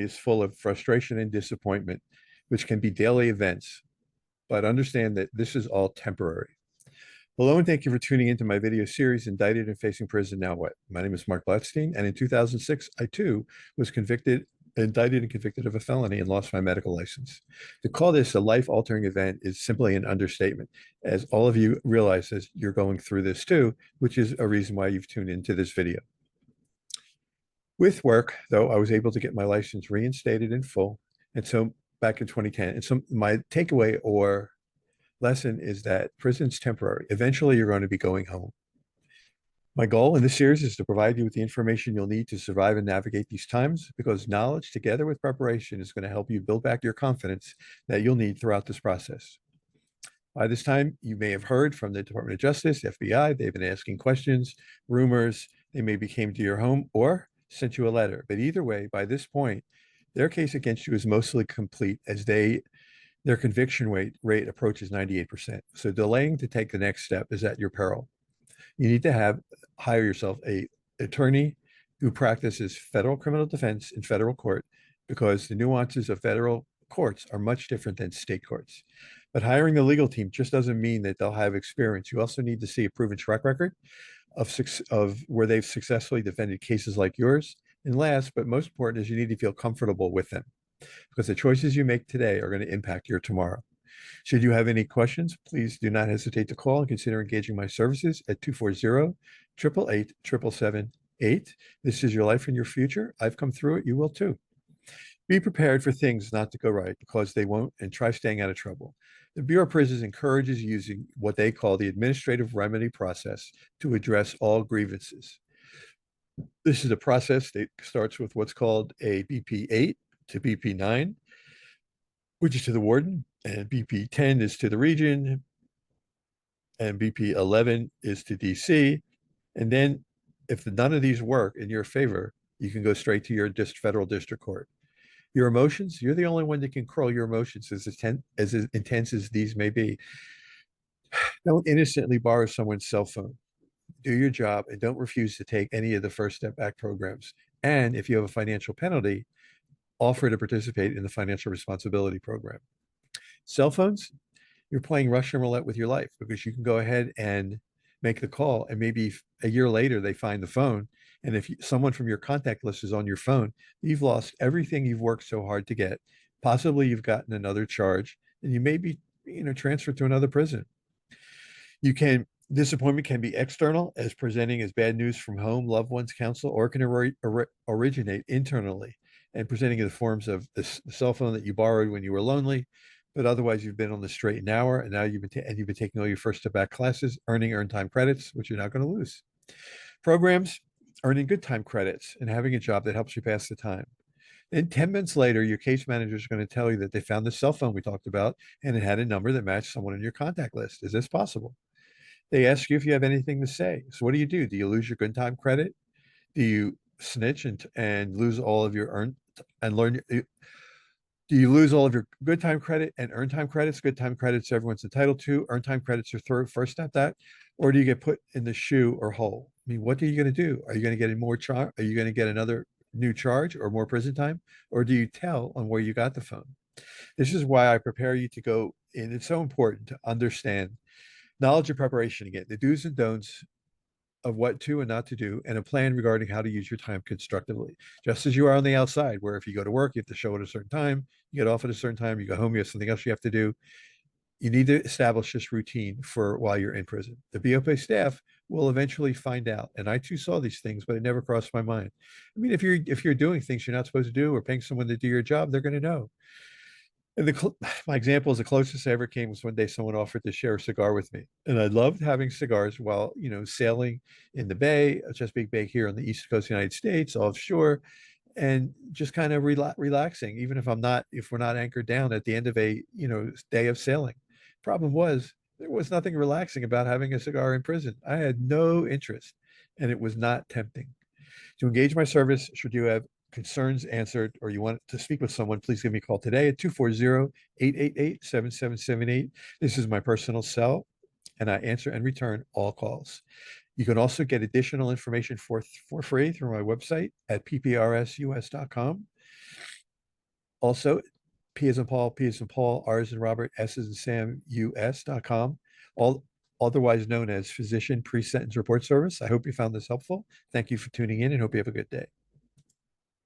is full of frustration and disappointment, which can be daily events, but understand that this is all temporary. Hello, and thank you for tuning into my video series, Indicted and Facing Prison Now What? My name is Marc Blatstein, and in 2006, I too was indicted and convicted of a felony and lost my medical license. To call this a life-altering event is simply an understatement, as all of you realize as you're going through this too, which is a reason why you've tuned into this video. With work, though, I was able to get my license reinstated in full, and so back in 2010. And so my takeaway or lesson is that prison's temporary. Eventually, you're going to be going home. My goal in this series is to provide you with the information you'll need to survive and navigate these times, because knowledge together with preparation is going to help you build back your confidence that you'll need throughout this process. By this time, you may have heard from the Department of Justice, FBI. They've been asking questions, rumors. They maybe came to your home or sent you a letter. But either way, by this point, their case against you is mostly complete, as their conviction rate approaches 98%. So delaying to take the next step is at your peril. You need to hire yourself an attorney who practices federal criminal defense in federal court, because the nuances of federal courts are much different than state courts. But hiring the legal team just doesn't mean that they'll have experience. You also need to see a proven track record of where they've successfully defended cases like yours. And last, but most important, is you need to feel comfortable with them, because the choices you make today are going to impact your tomorrow. Should you have any questions, please do not hesitate to call and consider engaging my services at 240-888-777-8. This is your life and your future. I've come through it. You will too. Be prepared for things not to go right, because they won't, and try staying out of trouble. The Bureau of Prisons encourages using what they call the administrative remedy process to address all grievances. This is a process that starts with what's called a BP 8 to BP 9, which is to the warden, and BP 10 is to the region, and BP 11 is to DC. And then if none of these work in your favor, you can go straight to your federal district court. Your emotions, you're the only one that can control your emotions, as intense as these may be. Don't innocently borrow someone's cell phone. Do your job and don't refuse to take any of the First Step Back programs. And if you have a financial penalty, offer to participate in the financial responsibility program. Cell phones, you're playing Russian roulette with your life, because you can go ahead and make the call, and maybe a year later they find the phone. And if someone from your contact list is on your phone, you've lost everything you've worked so hard to get. Possibly you've gotten another charge, and you may be, transferred to another prison. Disappointment can be external, as presenting as bad news from home, loved ones, counsel, or it can originate internally and presenting in the forms of the cell phone that you borrowed when you were lonely, but otherwise you've been on the straight and narrow, and now you've been taking all your First Step Back classes, earning earned time credits, which you're not going to lose. Programs, earning good time credits and having a job that helps you pass the time. Then 10 minutes later, your case manager is going to tell you that they found the cell phone we talked about, and it had a number that matched someone in your contact list. Is this possible? They ask you if you have anything to say. So what do? Do you lose your good time credit? Do you snitch and lose all of your earned and learn? Do you lose all of your good time credit and earned time credits? Good time credits everyone's entitled to. Earned time credits are First Step that, or do you get put in the shoe or hole? I mean, what are you going to do? Are you going to get more charge? Are you going to get another new charge or more prison time, or do you tell on where you got the phone? This is why I prepare you to go in. It's so important to understand knowledge and preparation, again, the do's and don'ts of what to and not to do, and a plan regarding how to use your time constructively. Just as you are on the outside, where if you go to work, you have to show at a certain time, you get off at a certain time, you go home, you have something else you have to do. You need to establish this routine for while you're in prison. The BOP staff will eventually find out. And I too saw these things, but it never crossed my mind. I mean, if you're doing things you're not supposed to do, or paying someone to do your job, they're going to know. And my example is the closest I ever came was one day someone offered to share a cigar with me. And I loved having cigars while, sailing in the Bay, Chesapeake Bay here on the East Coast of the United States, offshore, and just kind of relaxing, even if we're not anchored down at the end of a, day of sailing. Problem was, there was nothing relaxing about having a cigar in prison. I had no interest, and it was not tempting. To engage my service, should you have concerns answered, or you want to speak with someone, please give me a call today at 240-888-7778. This is my personal cell, and I answer and return all calls. You can also get additional information for free through my website at pprsus.com. Also, P as in Paul, R as in Robert, S as in Sam, US.com, all otherwise known as Physician Pre-Sentence Report Service. I hope you found this helpful. Thank you for tuning in and hope you have a good day.